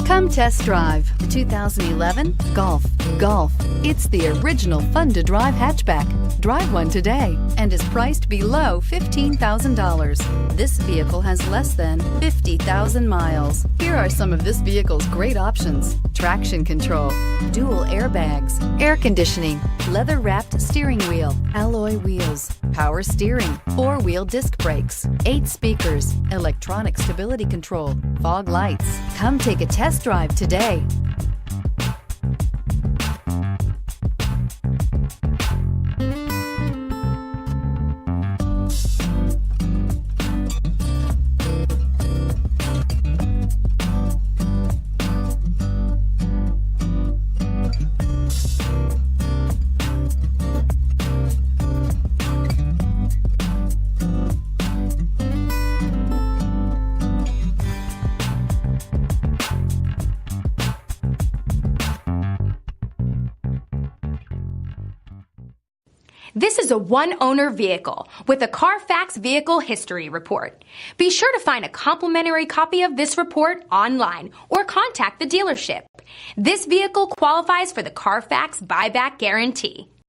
Come test drive the 2011 Golf. Golf. It's the original fun-to-drive hatchback. Drive one today and is priced below $15,000. This vehicle has less than 50,000 miles. Here are some of this vehicle's great options: traction control, dual airbags, air conditioning, leather-wrapped steering wheel, alloy wheels, power steering, four-wheel disc brakes, 8 speakers, electronic stability control, fog lights. Come take a test drive today. This is a one-owner vehicle with a Carfax Vehicle History Report. Be sure to find a complimentary copy of this report online or contact the dealership. This vehicle qualifies for the Carfax Buyback Guarantee.